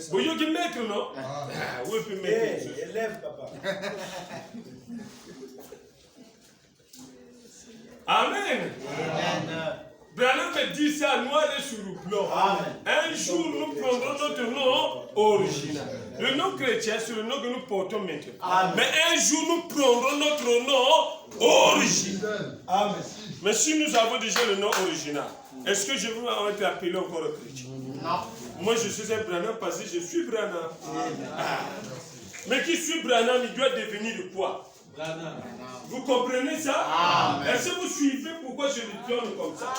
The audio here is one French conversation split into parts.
Vous voyez maître, non? Oui, puis maître. Élève, papa. Amen. Branham me dit ça noir et sur le blanc. Un jour, nous prendrons notre nom original. Le nom chrétien, c'est le nom que nous portons maintenant. Mais un jour, nous prendrons notre nom original. Amen. Mais si nous avons déjà le nom original, est-ce que je vais être appelé encore chrétien? Non. Moi, je suis un Branham parce que je suis Branham. Mais qui suis Branham, il doit devenir de quoi? Vous comprenez ça? Est-ce que vous suivez pourquoi je le donne comme ça?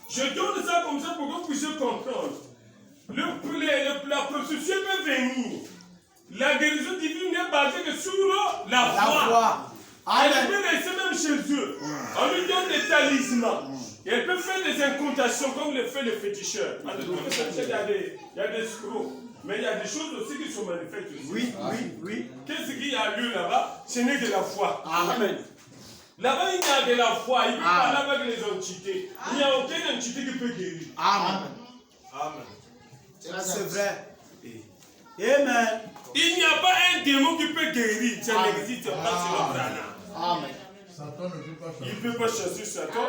Je donne ça comme ça pour que vous puissiez comprendre. La processus peut venir. La guérison divine n'est basée que sur la foi. Elle peut rester même chez eux. On lui donne des talismans. Et elle peut faire des incantations comme le fait le féticheur. Il y a des screws. Mais il y a des choses aussi qui sont manifestes aussi. Oui. Qu'est-ce qu'il y a lieu là-bas? Ce n'est que la foi. Amen. Là-bas, il y a de la foi. Il ne peut pas là avec les entités. Il n'y a aucune entité qui peut guérir. Amen. C'est vrai. Amen. Il n'y a pas un démon qui peut guérir. Ça n'existe pas sur le Branham. Amen. Il ne peut pas chasser Satan.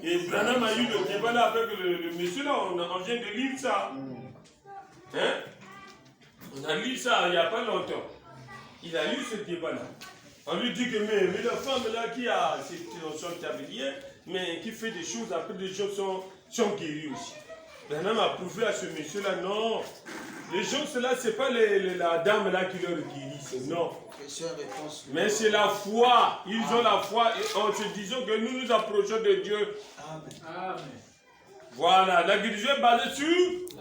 Et Branham a eu le débat là avec le monsieur là. On vient de lire ça. Hein? On a lu ça il n'y a pas longtemps. Il a eu ce débat-là. On lui dit que mais la femme là qui a son tablier, mais qui fait des choses, après les gens sont guéris aussi. Branham a prouvé à ce monsieur-là, non. Les gens, cela, ce n'est pas la dame là qui leur guérissent, non. Mais c'est la foi. Ils ont la foi et en se disant que nous nous approchons de Dieu. Amen. Voilà, la guérison est basée sur,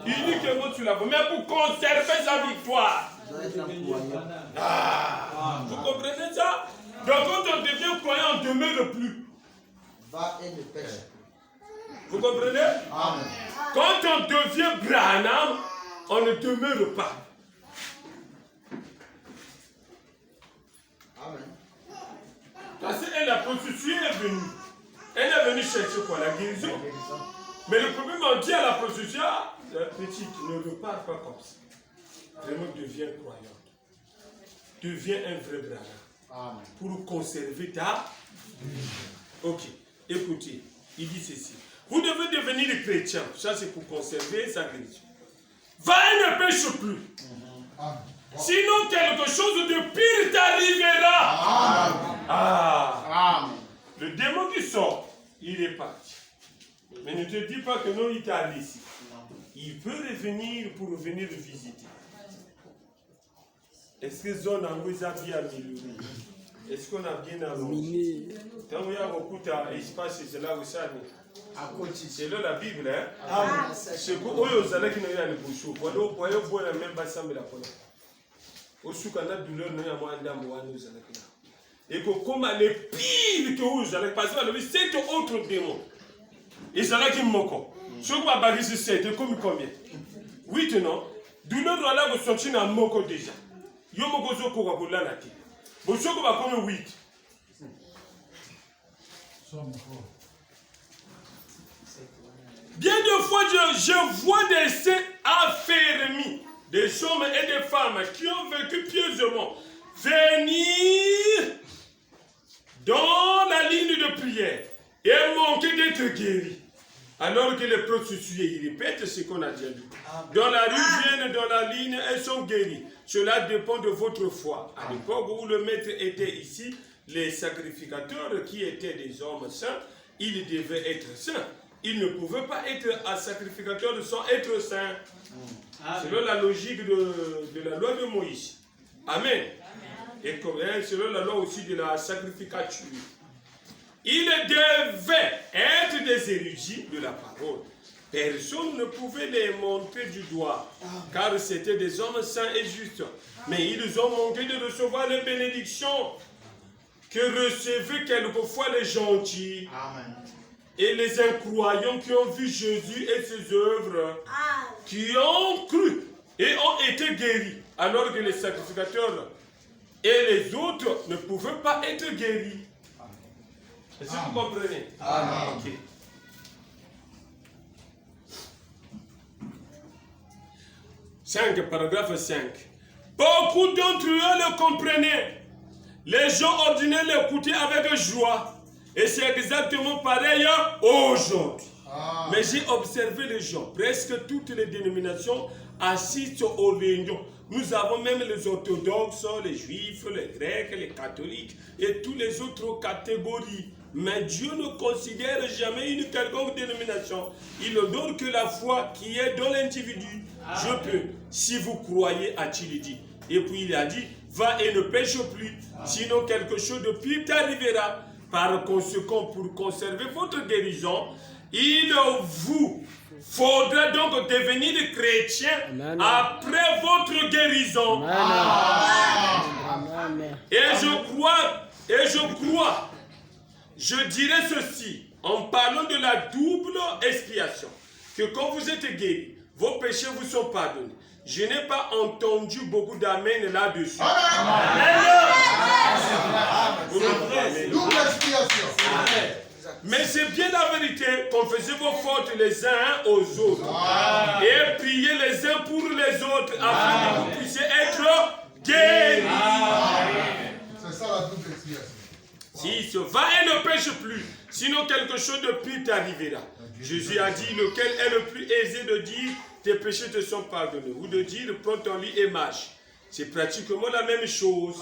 uniquement sur la foi. Mais pour conserver sa victoire. Vous comprenez ça? Donc quand on devient croyant, on ne demeure plus. Va et ne pêche. Vous comprenez? Amen. Quand on devient Branham, on ne demeure pas. Amen. Parce que la prostituée est venue. Elle est venue chercher quoi? La guérison. Mais le problème, on dit à la prostituée, petite, ne repars pas comme ça. Vraiment, deviens croyante. Deviens un vrai Branham. Pour conserver ta vie. Ok, écoutez, il dit ceci. Vous devez devenir chrétien. Ça, c'est pour conserver sa religion. Va et ne pêche plus. Sinon, quelque chose de pire t'arrivera. Le démon qui sort, il est parti. Mais ne te dis pas que non, il t'a laissé. Il peut revenir pour venir visiter. Est-ce que zone en vous a bien amélioré? Est-ce qu'on a bien avancé? Tant qu'il y a beaucoup d'espace, c'est là où ça est. C'est là la Bible, hein? C'est que vous allez qui n'ont rien de bouchon. Vous voyez, vous voyez même pas ça, mais la police. Au soukana douleur, nous avons un dame ou un nous allons. Et que comme les pires que vous allez passer, c'est autre démon. Et ça là qui me manque. Ce que vous avez dit, c'est combien? 8 non? Douleur doit là vous sortir dans moko déjà. Yo moko zo ko ko la lati. Vous savez que va comme 8. Bien de fois, je vois des saints affermis, des hommes et des femmes qui ont vécu pieusement, venir dans la ligne de prière et manquer d'être guéris. Alors que les prostituées, ils répètent ce qu'on a déjà dit. Dans la rue, viennent dans la ligne, elles sont guéries. Cela dépend de votre foi. À l'époque où le maître était ici, les sacrificateurs qui étaient des hommes saints, ils devaient être saints. Ils ne pouvaient pas être un sacrificateur sans être saints. Selon la logique de la loi de Moïse. Amen. Et selon la loi aussi de la sacrificature. Ils devaient être des érudits de la parole. Personne ne pouvait les montrer du doigt, car c'était des hommes saints et justes. Mais ils ont manqué de recevoir les bénédictions que recevaient quelquefois les gentils. Amen. Et les incroyants qui ont vu Jésus et ses œuvres, qui ont cru et ont été guéris, alors que les sacrificateurs et les autres ne pouvaient pas être guéris. Est-ce que vous comprenez? Amen. Okay. 5, paragraphe 5. Beaucoup d'entre eux le comprenaient. Les gens ordinaires l'écoutaient avec joie. Et c'est exactement pareil aujourd'hui. Mais j'ai observé les gens, presque toutes les dénominations assistent aux réunions. Nous avons même les orthodoxes, les juifs, les grecs, les catholiques et toutes les autres catégories. Mais Dieu ne considère jamais une quelconque dénomination. Il ne donne que la foi qui est dans l'individu. Je peux, si vous croyez, a-t-il dit. Et puis il a dit, va et ne pêche plus, sinon quelque chose de pire t'arrivera. Par conséquent, pour conserver votre guérison, il vous faudra donc devenir chrétien après votre guérison. Et je crois, je dirais ceci, en parlant de la double expiation, que quand vous êtes guéri, vos péchés vous sont pardonnés. Je n'ai pas entendu beaucoup d'amen là-dessus. Double expiation. Mais c'est bien la vérité. Confessez vos fautes les uns aux autres. Et priez les uns pour les autres afin que vous puissiez être guéris. C'est ça la double expiation. 6. Va et ne pêche plus, sinon quelque chose de pire t'arrivera. Jésus a dit, lequel est le plus aisé de dire, tes péchés te sont pardonnés, ou de dire, prends ton lit et marche. C'est pratiquement la même chose.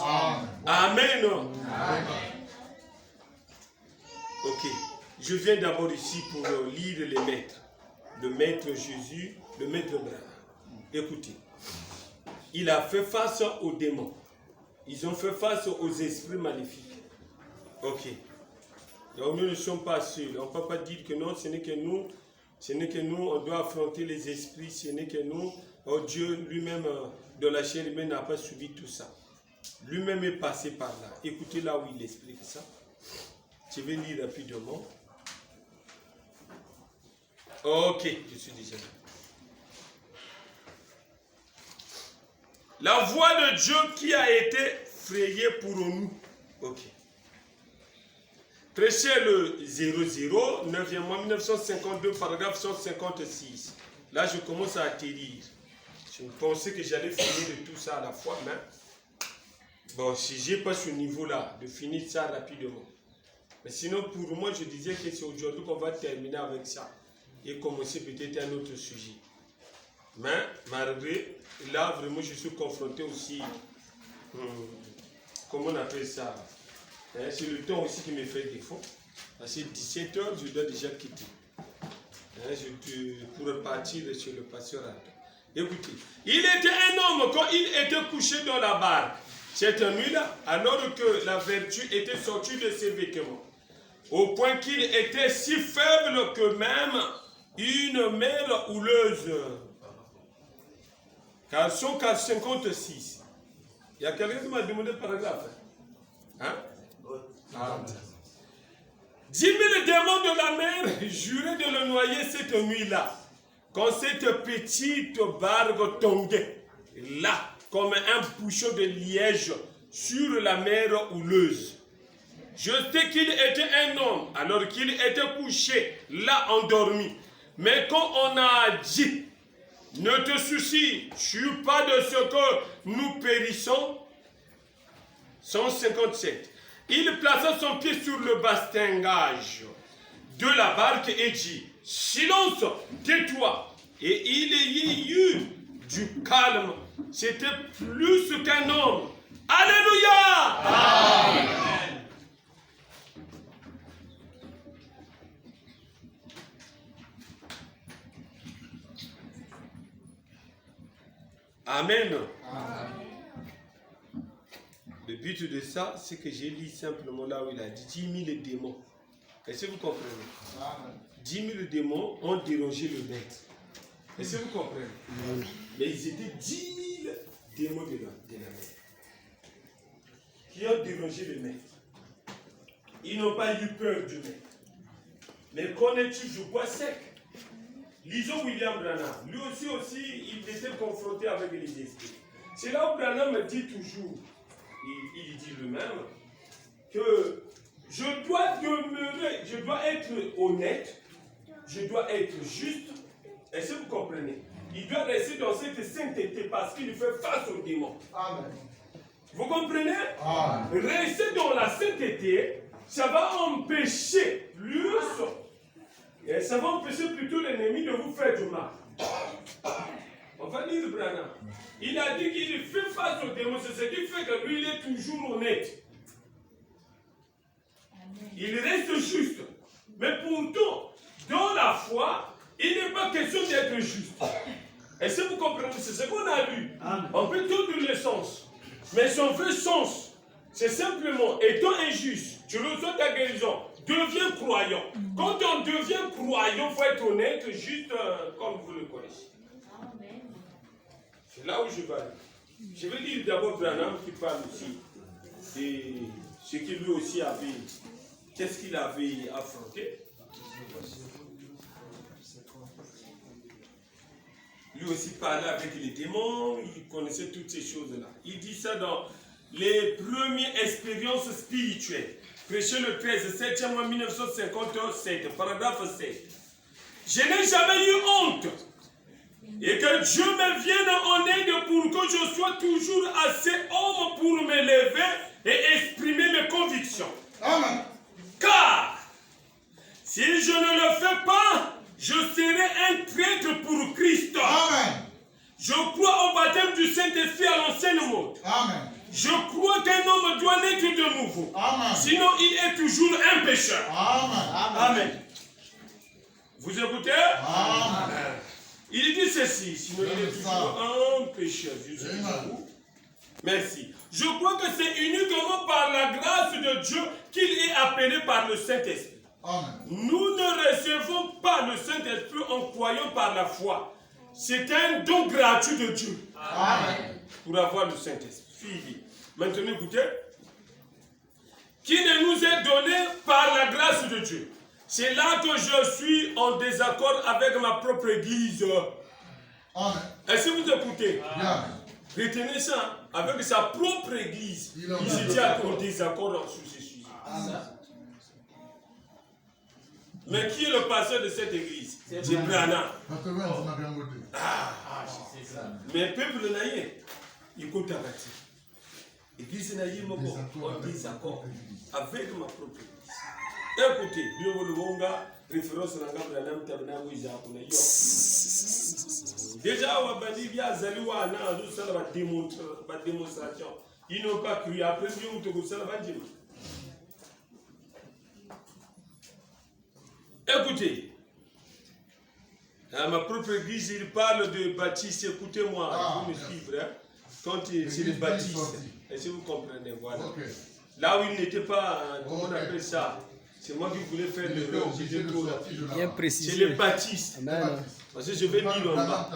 Amen. Ok. Je viens d'abord ici pour lire les maîtres. Le maître Jésus, le maître Branham. Écoutez. Il a fait face aux démons. Ils ont fait face aux esprits maléfiques. Ok. Donc nous ne sommes pas seuls. On ne peut pas dire que non, ce n'est que nous. Ce n'est que nous, on doit affronter les esprits. Ce n'est que nous. Oh, Dieu lui-même, de la chair humaine, n'a pas subi tout ça. Lui-même est passé par là. Écoutez là où il explique ça. Je vais lire rapidement. Ok, je suis déjà là. La voix de Dieu qui a été frayée pour nous. Ok. Prêchez le 00, 9e mois 1952, paragraphe 156. Là, je commence à atterrir. Je pensais que j'allais finir de tout ça à la fois, mais bon, si je n'ai pas ce niveau-là, de finir ça rapidement. Mais sinon, pour moi, je disais que c'est aujourd'hui qu'on va terminer avec ça et commencer peut-être un autre sujet. Mais malgré, là, vraiment, je suis confronté aussi, comment on appelle ça? C'est le temps aussi qui me fait défaut. Parce que 17h, je dois déjà quitter. Pour repartir sur le pasteur. Écoutez, il était un homme quand il était couché dans la barque cette nuit-là, alors que la vertu était sortie de ses vêtements, au point qu'il était si faible que même une mer houleuse. Car son cas 56. Il y a quelqu'un qui m'a demandé le paragraphe. Hein? 10 000 démons de la mer juraient de le noyer cette nuit-là. Quand cette petite barque tombait là, comme un bouchon de liège sur la mer houleuse. Je sais qu'il était un homme, alors qu'il était couché là endormi. Mais quand on a dit, ne te soucie-tu pas de ce que nous périssons? 157. Il plaça son pied sur le bastingage de la barque et dit, silence, tais-toi. Et il y eut du calme. C'était plus qu'un homme. Alléluia! Amen. Amen. Amen. Le but de ça, c'est que j'ai lu simplement là où il a dit 10 000 démons. Est-ce que vous comprenez? Amen. 10 000 démons ont dérangé le maître. Est-ce que vous comprenez? Amen. Mais ils étaient 10 000 démons de la mer qui ont dérangé le maître. Ils n'ont pas eu peur du maître. Mais connais-tu du bois sec? Lisons William Branham. Lui aussi, il était confronté avec les esprits. C'est là où Branham me dit toujours, il dit lui-même, que je dois demeurer, je dois être honnête, je dois être juste. Est-ce que vous comprenez? il doit rester dans cette sainteté parce qu'il fait face aux démons. Amen. Vous comprenez? Amen. Rester dans la sainteté, ça va empêcher plus, et ça va empêcher plutôt l'ennemi de vous faire du mal. On va lire Branham. Il a dit qu'il fait face aux démons, c'est ce qui fait que lui, il est toujours honnête. Il reste juste. Mais pourtant, dans la foi, il n'est pas question d'être juste. Et si vous comprenez, c'est ce qu'on a lu. On peut tout donner le sens. Mais son vrai sens, c'est simplement, étant injuste, tu reçois ta guérison, deviens croyant. Quand on devient croyant, il faut être honnête, juste comme vous le connaissez. C'est là où je vais aller. Je vais lire d'abord Branham qui parle ici de ce qu'il lui aussi avait, qu'est-ce qu'il avait affronté. Lui aussi parlait avec les démons, il connaissait toutes ces choses-là. Il dit ça dans les premières expériences spirituelles. Prêché le 13 septembre 1957, paragraphe 7. Je n'ai jamais eu honte. Et que Dieu me vienne en aide pour que je sois toujours assez homme pour me lever et exprimer mes convictions. Amen. Car, si je ne le fais pas, je serai un traître pour Christ. Amen. Je crois au baptême du Saint-Esprit à l'ancienne mode. Amen. Je crois qu'un homme doit naître de nouveau. Amen. Sinon, il est toujours un pécheur. Amen. Amen. Vous écoutez? Amen. Il dit ceci, sinon il est toujours un pécheur. Merci. Je crois que c'est uniquement par la grâce de Dieu qu'il est appelé par le Saint-Esprit. Amen. Nous ne recevons pas le Saint-Esprit en croyant par la foi. C'est un don gratuit de Dieu. Amen. Pour avoir le Saint-Esprit. Suivi. Maintenant, écoutez. Qui ne nous est donné par la grâce de Dieu. C'est là que je suis en désaccord avec ma propre église. Amen. Est-ce que vous écoutez? Bien. Retenez ça. Avec sa propre église, Il est en il était en désaccord sur ce sujet. Mais qui est le pasteur de cette église? C'est Branham. Mais le peuple naïe, il compte arrêter. L'église naïe m'a en désaccord avec ma propre église. Écoutez, référence à Branham Tabernacle où déjà, on va dire la démonstration. Ils n'ont pas cru. Après, ils ont tout ça. Écoutez, à ma propre église, il parle de Baptiste. Écoutez-moi, vous me suivez. Hein? Quand c'est le Baptiste, est-ce que vous comprenez? Voilà. Okay. Là où il n'était pas, comment on appelle ça? C'est moi qui voulais faire le bien précisé. C'est le Baptiste. Amen. Parce que je vais lire en bas.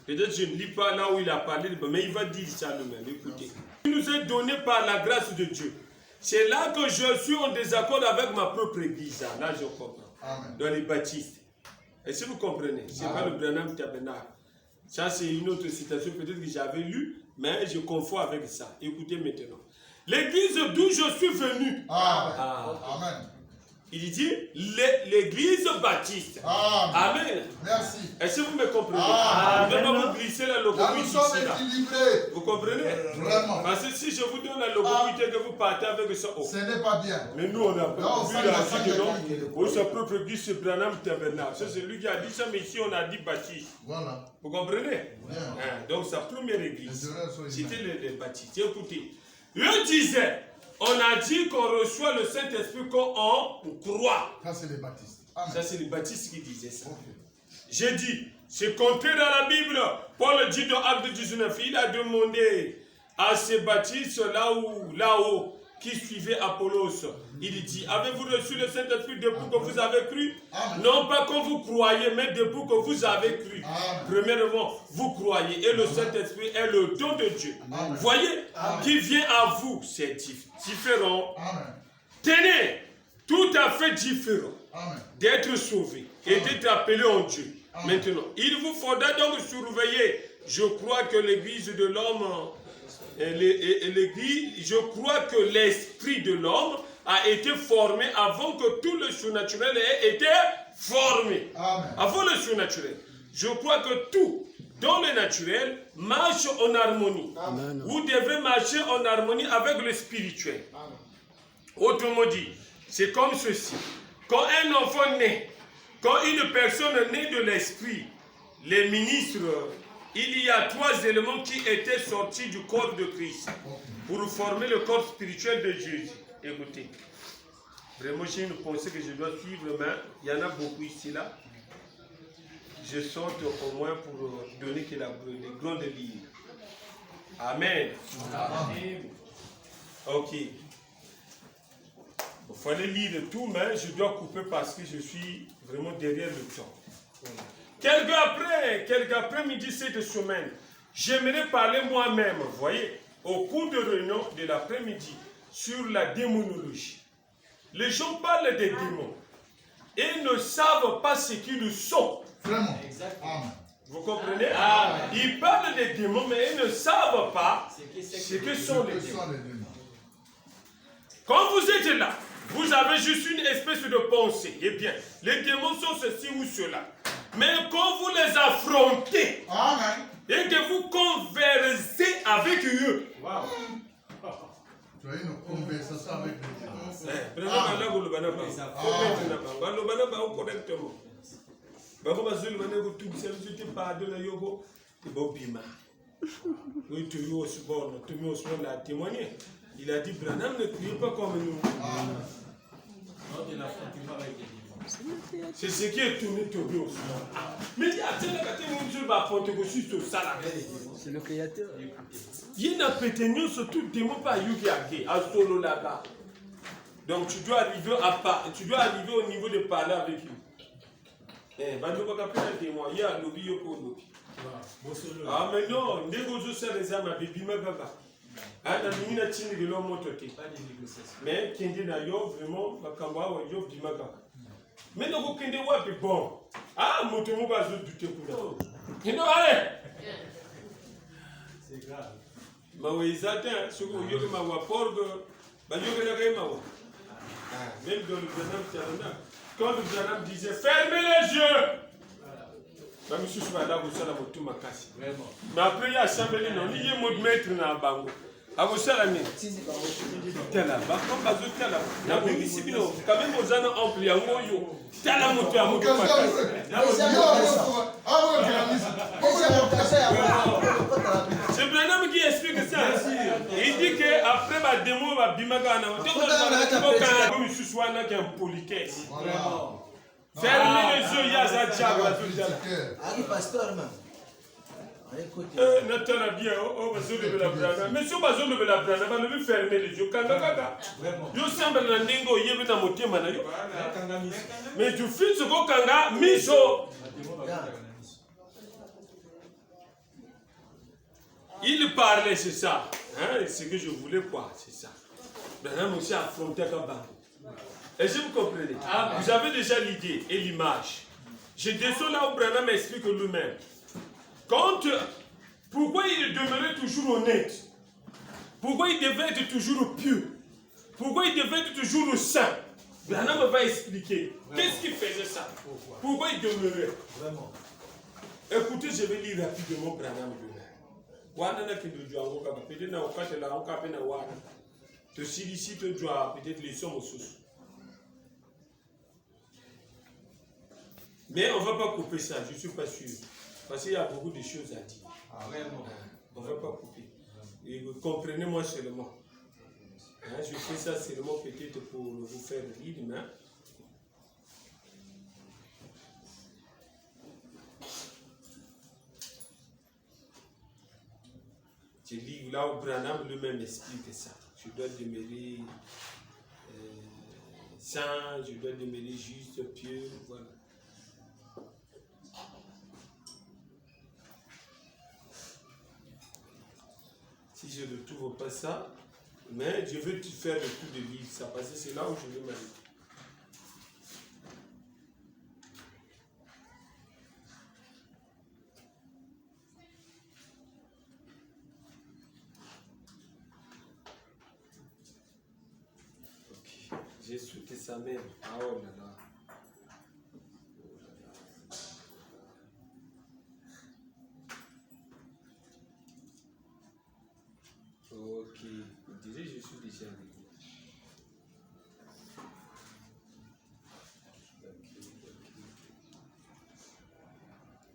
Peut-être que je ne lis pas là où il a parlé, mais il va dire ça lui-même. Écoutez. Il nous est donné par la grâce de Dieu. C'est là que je suis en désaccord avec ma propre église. Là, je comprends. Amen. Dans les baptistes. Est-ce que vous comprenez? Ce n'est pas le Branham Tabernacle. Ça, c'est une autre citation peut-être que j'avais lue, mais je confonds avec ça. Écoutez maintenant. L'église d'où je suis venu. Amen. Il dit l'église baptiste. Amen. Merci. Est-ce que vous me comprenez? Je ne vais pas vous glisser la logopédie. Nous sommes équilibrés. Vous comprenez? Vraiment. Parce que si je vous donne la logopédie que vous partez avec ça. Ce n'est pas bien. Mais nous, on a vu la vie de l'homme. Pour sa propre église, c'est Branham Tabernacle. C'est lui qui a dit ça, mais ici, on a dit baptiste. Voilà. Vous comprenez? Donc, sa première église, c'était les baptistes. Écoutez, eux disaient. On a dit qu'on reçoit le Saint-Esprit quand on croit. Ça, c'est les baptistes. Ça, c'est les baptistes qui disaient ça. Okay. J'ai dit, c'est contraire dans la Bible. Paul dit dans Acte 19, il a demandé à ces baptistes là-haut, qui suivaient Apollos. Il dit, avez-vous reçu le Saint-Esprit depuis que vous avez cru? Amen. Non pas quand vous croyez, mais depuis que vous avez cru. Amen. Premièrement, vous croyez. Et le Saint-Esprit est le don de Dieu. Amen. Voyez, Amen. Qui vient à vous, c'est différent. Amen. Tenez, tout à fait différent d'être sauvé et d'être appelé en Dieu. Amen. Maintenant, il vous faudra donc surveiller. Je crois que l'église de l'homme... L'église, je crois que l'esprit de l'homme a été formé avant que tout le surnaturel ait été formé. Amen. Avant le surnaturel. Je crois que tout dans le naturel, marche en harmonie. Amen. Vous devez marcher en harmonie avec le spirituel. Autrement dit, c'est comme ceci. Quand un enfant naît, quand une personne naît de l'esprit, les ministres, il y a 3 éléments qui étaient sortis du corps de Christ pour former le corps spirituel de Jésus. Écoutez, vraiment j'ai une pensée que je dois suivre, mais il y en a beaucoup ici là. Je saute au moins pour donner que les grandes lignes. Amen. Amen. Ok. Il fallait lire tout, mais je dois couper parce que je suis vraiment derrière le temps. Quelques après-midi cette semaine, j'aimerais parler moi-même, vous voyez, au cours de réunion de l'après-midi, sur la démonologie. Les gens parlent des démons et ne savent pas ce qu'ils sont. Vraiment. Exactement. Vous comprenez? Ils parlent des démons, mais ils ne savent pas ce que sont les démons. Quand vous êtes là, vous avez juste une espèce de pensée. Eh bien, les démons sont ceci ou cela. Mais quand vous les affrontez Amen. et que vous conversez avec eux, Tu as une conversation avec les démons. Il a dit, Branham ne criez pas comme nous. C'est ce qui est tourné aussi. Mais il y a C'est le créateur. il y a pété surtout démon pas Yugiake, à solo là-bas. Donc tu dois arriver au niveau de parler avec lui. Eh, bah nous pas faire des mois, il y a lobby yoko lobby. Ah mais non, négocio ça les âmes avec bima gaga. Ah na mina tini de l'homme mototé. Mais kende na yo vraiment bakamba wa yo bima gaga. Mais non kende wa pe bon. Ah moto mo ba zo douter pour là. Kendo allez. C'est grave. Ma oui zatin, ce que yo ma wa porgo, ba yo na ga ma wa. Même dans le Branham, quand le Branham disait fermez les yeux, bah, monsieur Soubada, vous savez, vous ma casse. Mais après, il y a Chambelin, il y a un maître dans le bango. À vous savez, tel là, comme Bazou tel là, la police, quand même, aux années ampliées, tel là, mon père, mon père. C'est Branham qui explique ça. Il dit qu'après ma démo, ma bimagana, il y a un politesse. Fermez les yeux, il y a ça, diable. Pasteur, même. Nathan bien, oh, Bazou de la Branham. Monsieur Bazou de la Branham, va le fermer les yeux. Yo semble na ndingo yebe na motema na yo. Mais tu fais ce qu'on kanga miso. Il parlait, c'est ça. Hein, ce que je voulais quoi, c'est ça. Branham aussi affronté Kabba. Est-ce que vous comprenez? Vous avez déjà l'idée et l'image. Je descends là où Branham explique lui-même. Pourquoi il demeurait toujours honnête? Pourquoi il devait être toujours pieux? Pourquoi il devait être toujours saint? Branham va expliquer. Qu'est-ce qui faisait ça? Pourquoi il demeurait? Vraiment. Écoutez, je vais lire rapidement Branham lui-même. Peut-être na wakati la okape na wana. Te silicite doit peut-être les sommes sous. Mais on ne va pas couper ça, je ne suis pas sûr. Parce qu'il y a beaucoup de choses à dire. On ne va pas couper. Et comprenez-moi seulement. Hein, je fais ça seulement peut-être pour vous faire rire, mais... Je lis là où Branham lui-même explique ça. Je dois demeurer saint, je dois demeurer juste, pieux, voilà. Si je ne trouve pas ça, mais je veux faire le coup de livre, ça parce que c'est là où je veux m'arrêter. Ok, j'ai souhaité ça même. Ah oh là là. Ok. Vous disiez, je suis déjà avec vous.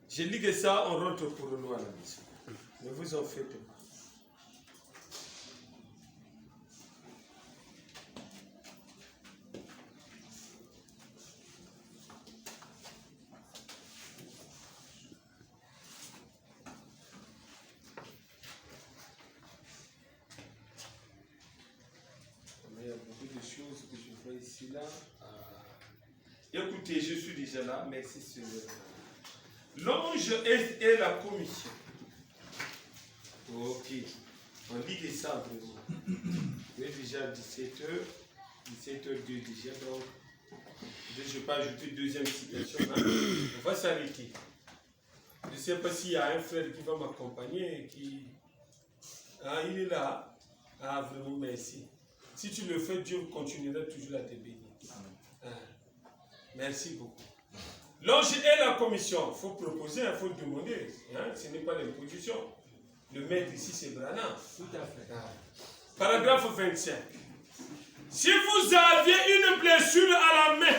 Je lis que ça, on rentre pour nous à la maison. Ne vous en faites pas. Il y a beaucoup de choses que je vois ici, là. Écoutez, je suis déjà là. Merci, Seigneur. L'ange et la commission. Ok. On lit que ça vraiment. Il est déjà 17h. 17h02 déjà. Donc, je ne vais pas ajouter une deuxième citation. Hein. On va s'arrêter. Je ne sais pas s'il y a un frère qui va m'accompagner. Ah, il est là. Ah, vraiment, merci. Si tu le fais, Dieu continuera toujours à te bénir. Ah. Merci beaucoup. L'ange et la commission, il faut proposer, il faut demander. Hein? Ce n'est pas l'imposition. Le maître ici, c'est Branham. Tout à fait. Ah. Paragraphe 25. Si vous aviez une blessure à la main,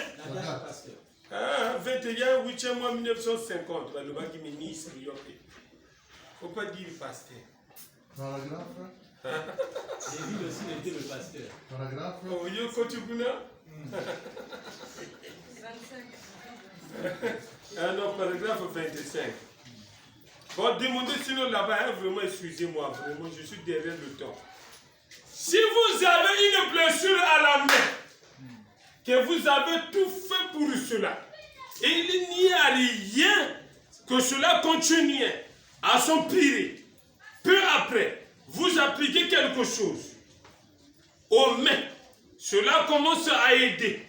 21, 8e mois 1950, le bac ministre, il ne faut pas dire pasteur. Paragraphe. David aussi était le pasteur. Paragraphe. Oh, yo, Kotubuna? Ah non, paragraphe 25. Bon, demandez sinon là-bas, hein, vraiment, excusez-moi, vraiment, je suis derrière le temps. Si vous avez une blessure à la main, que vous avez tout fait pour cela, et il n'y a rien que cela continue à s'empirer, peu après, vous appliquez quelque chose aux mains, cela commence à aider.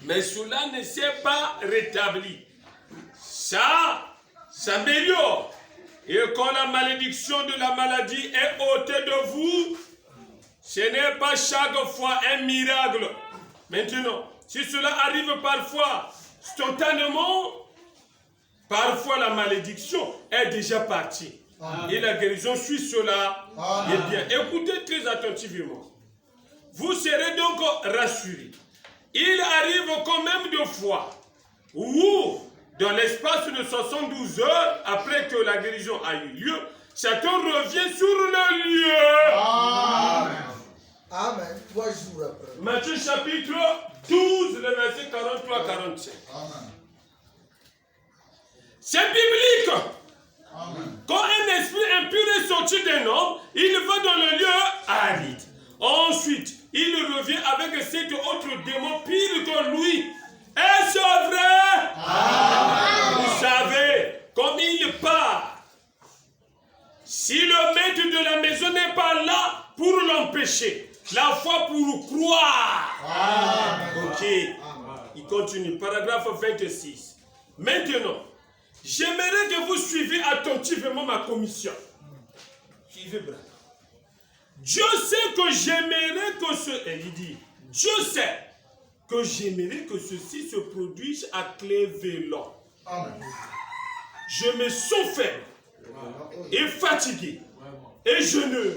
Mais cela ne s'est pas rétabli. Ça s'améliore. Et quand la malédiction de la maladie est ôtée de vous, ce n'est pas chaque fois un miracle. Maintenant, si cela arrive parfois spontanément, parfois la malédiction est déjà partie. Amen. Et la guérison suit cela. Amen. Eh bien, écoutez très attentivement. Vous serez donc rassurés. Il arrive quand même des fois où, dans l'espace de 72 heures, après que la guérison a eu lieu, Satan revient sur le lieu. Amen. Amen. 3 jours après. Matthieu chapitre 12, le verset 43-45. Amen. C'est biblique. Amen. Quand un esprit impur est sorti d'un homme, il va dans le lieu aride. Ensuite, il revient avec cet autre démon pire que lui. Est-ce vrai? Amen. Vous savez, comme il part, si le maître de la maison n'est pas là pour l'empêcher, la foi pour croire. Amen. Ok. Amen. Il continue. Paragraphe 26. Maintenant, j'aimerais que vous suiviez attentivement ma commission. Suivez, bravo. Dieu sait que j'aimerais que il dit, Dieu sait que j'aimerais que ceci se produise à Cleveland. Amen. Je me sens faible et fatigué. Et je ne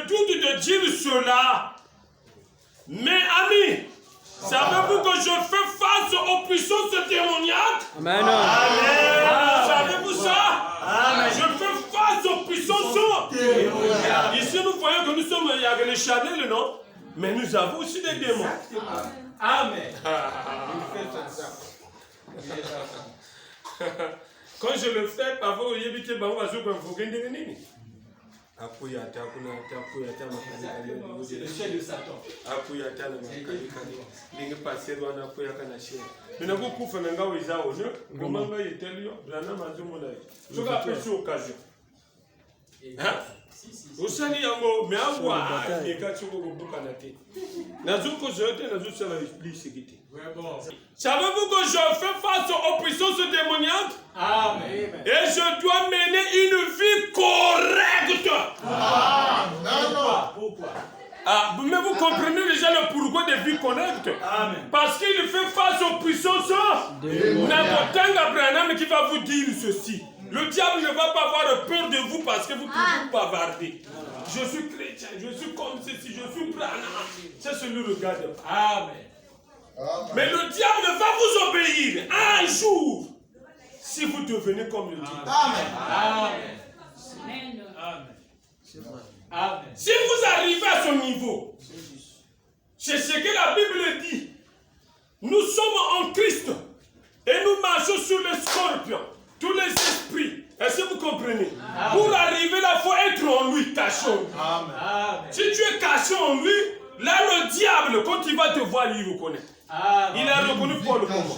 doute de dire cela. Mais amis, savez-vous que je fais face aux puissances démoniaques? Amen. Amen. Savez-vous ça? Amen. Je fais face aux puissances démoniaques. Ici, nous voyons que nous sommes, il y a les charnels, non? Mais nous avons aussi des démons. Amen. Quand je le fais, parfois, vous voyez que vous avez c'est le chef de Satan. Savez-vous que je fais face aux puissances démoniaques? Amen. Et je dois mener une vie correcte. Pourquoi? Mais vous comprenez déjà le pourquoi de vie correcte. Amen. Parce qu'il fait face aux puissances. N'importe quel Abraham qui va vous dire ceci. Le diable ne va pas avoir peur de vous parce que vous pouvez bavarder. Je suis chrétien, je suis comme ceci, je suis Branham. C'est ce que le regarde pas. Amen. Mais le diable va vous obéir un jour si vous devenez comme le diable. Amen. Amen. Si vous arrivez à ce niveau, c'est ce que la Bible dit. Nous sommes en Christ et nous marchons sur les scorpions, tous les esprits. Est-ce que vous comprenez? Amen. Pour arriver là, il faut être en lui, caché en lui. Amen. Si tu es caché en lui, là le diable, quand il va te voir, il reconnaît. Amen. Il a reconnu Paul comment?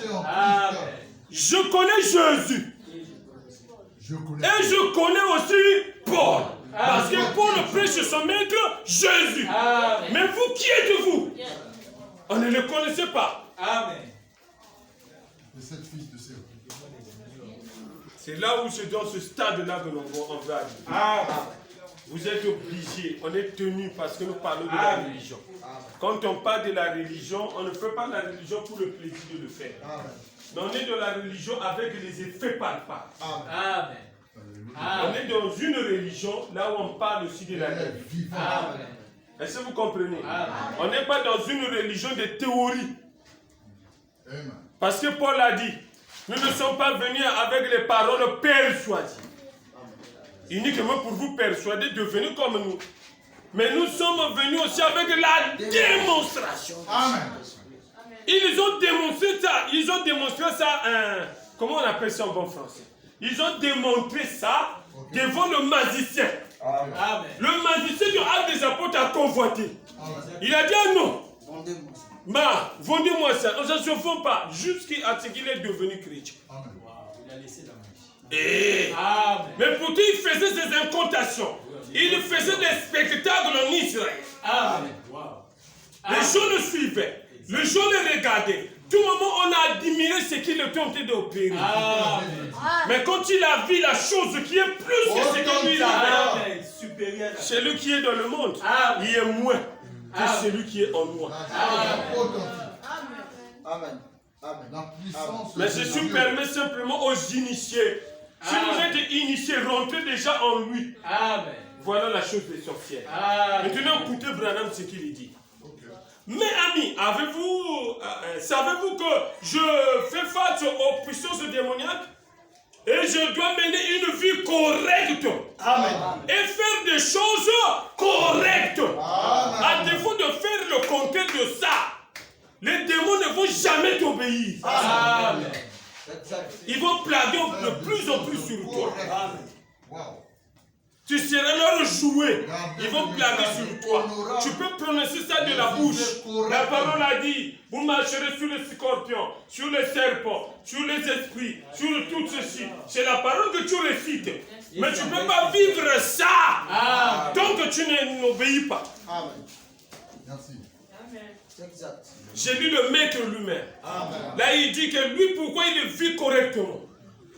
Je connais Jésus. Et je connais aussi Paul. Parce que Paul prêche son maître Jésus. Amen. Mais vous, qui êtes-vous? On ne le connaissait pas. Amen. C'est là où c'est dans ce stade-là que l'on va arriver. Vous êtes obligés, on est tenu parce que nous parlons de la religion. Quand on parle de la religion, on ne fait pas la religion pour le plaisir de le faire. Mais on est dans la religion avec les effets palpables. Amen. On est dans une religion là où on parle aussi de la vie. Est-ce que vous comprenez? On n'est pas dans une religion de théorie. Parce que Paul a dit, nous ne sommes pas venus avec les paroles persuasives. Uniquement pour vous persuader, devenez comme nous. Mais nous sommes venus aussi avec la démonstration. Amen. Ils ont démontré ça, comment on appelle ça en bon français? Ils ont démontré ça devant le magicien. Amen. Le magicien du Acte des Apôtres a convoité. Il a dit ah non. Vendez-moi ça. On ne se vend pas jusqu'à ce qu'il est devenu chrétien. Amen. Il a laissé la mais pourtant il faisait ses incantations. Il faisait des spectacles en Israël. Amen. Les gens le suivaient. Les gens le regardaient. Tout le moment, on a admiré ce qu'il était en train d'opérer. Mais quand il a vu la chose qui est plus que ce que lui a vu, celui qui est dans le monde, il est moins que celui qui est en moi. Amen. Mais Jésus permet simplement aux initiés. Si vous êtes initiés, rentrez déjà en lui. Voilà la chose des sorcières. Maintenant, écoutez Branham ce qu'il dit. Mais amis, savez-vous que je fais face aux puissances démoniaques et je dois mener une vie correcte. Amen. Et faire des choses correctes. Amen. À défaut de faire le contraire de ça, les démons ne vont jamais t'obéir. Amen. Ils vont plaguer de plus en plus sur toi. Amen. Tu seras leur jouet. Ils vont planer sur toi. Tu peux prononcer ça de la bouche. La parole a dit, vous marcherez sur les scorpions, sur les serpents, sur les esprits, sur tout ceci. C'est la parole que tu récites. Mais tu ne peux pas vivre ça tant que tu n'obéis pas. Amen. Merci. J'ai lu le maître lui-même. Là, il dit que lui, pourquoi il vit correctement?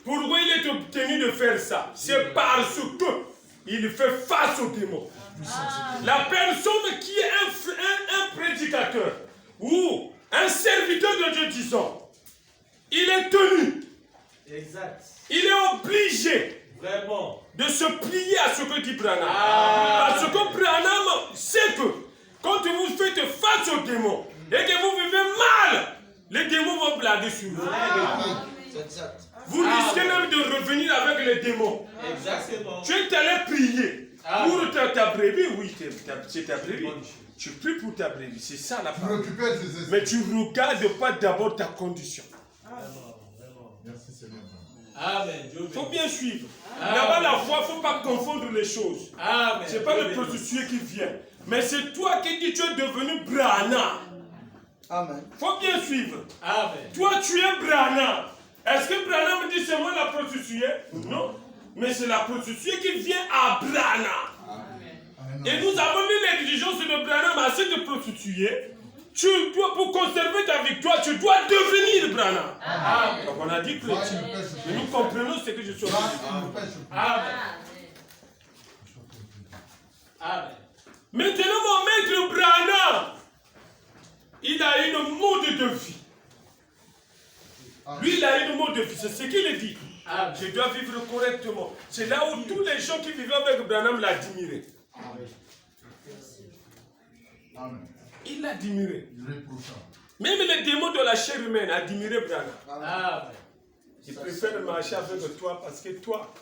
Pourquoi il est obtenu de faire ça? C'est parce que il fait face aux démons. La personne qui est un prédicateur ou un serviteur de Dieu, disons, il est tenu. Exact. Il est obligé vraiment de se plier à ce que dit Branham. Parce que Branham sait que quand vous faites face aux démons et que vous vivez mal, les démons vont blaguer sur vous. Exact. Vous risquez même de revenir avec les démons. Exactement. Tu es allé prier pour ta brebis. Oui, c'est ta brebis. Tu pries pour ta brebis. C'est ça la parole. Mais tu ne regardes pas d'abord ta condition. Merci Seigneur. Amen. Il faut bien suivre. Là-bas, la foi, il ne faut pas confondre les choses. Ce n'est pas le prostitué qui vient. Mais c'est toi qui dis tu es devenu Branham. Amen. Il faut bien suivre. Amen. Toi, tu es Branham. Est-ce que Branham dit c'est moi la prostituée? Non. Mais c'est la prostituée qui vient à Branham. Amen. Et nous avons mis l'exigence de Branham à cette prostituée. Tu dois, pour conserver ta victoire, tu dois devenir Branham. Amen. Donc on a dit chrétien. Mais nous comprenons ce que je suis en train de dire. Amen. Amen. Maintenant, mon maître Branham, il a une mode de vie. Lui, il a une mode de vie. C'est ce qu'il dit. Amen. Je dois vivre correctement. C'est là où tous les gens qui vivaient avec Branham l'admiraient. Amen. Il l'admirait. Irréprochable. Même les démons de la chair humaine admiraient Branham. Amen. Je préfère marcher avec toi parce que toi,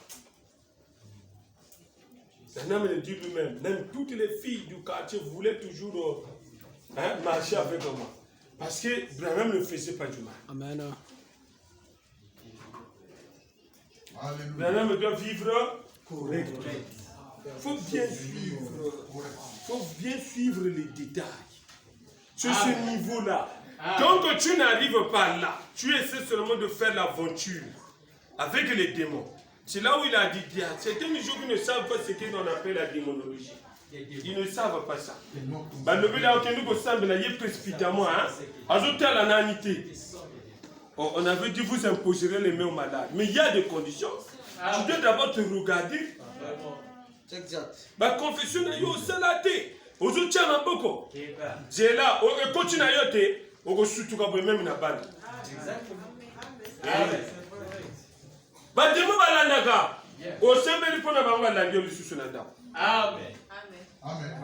Branham le dit lui-même, même toutes les filles du quartier voulaient toujours marcher avec moi. Parce que Branham ne faisait pas du mal. Amen. Alléluia. Branham doit vivre correctement. Il faut bien suivre. Faut bien suivre les détails. Sur ce niveau-là. Tant que tu n'arrives pas là, tu essaies seulement de faire l'aventure avec les démons. C'est là où il a dit, certains gens qui ne savent pas ce qu'on appelle la démonologie. Ils ne savent pas ça. On avait dit vous imposerez les mains aux malades. Mais il y a des conditions. Tu dois d'abord te regarder. C'est exact. Ma confession est au salaté. Aux autres, tiens un peu. J'ai là, on continue à y être. On va surtout même na bande. Exactement. Amen. Ba demo balandaka. O sembeli pona banga landio lisusu na ndako. Amen. Amen.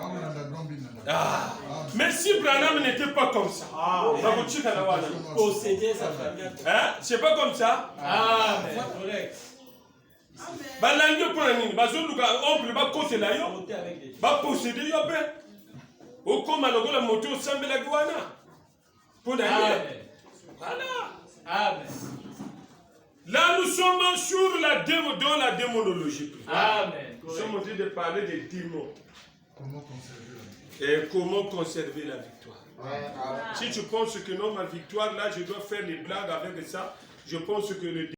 Ah. Mais si Branham n'était pas comme ça, Posséder sa famille. hein? C'est pas comme ça. Amen. Correct. Balandio pona nini? Bazoluka oncle ba kosela yo. Ba posséder yo ben. O koma lokola moto sembela gwana. Pona Amen. Voilà. Amen. Là, nous sommes sur la dans la démonologie. Amen. Nous sommes en train de parler des démons. Comment conserver la vie? Et comment conserver la victoire. Si tu penses que non, ma victoire, là, je dois faire les blagues avec ça, je pense que le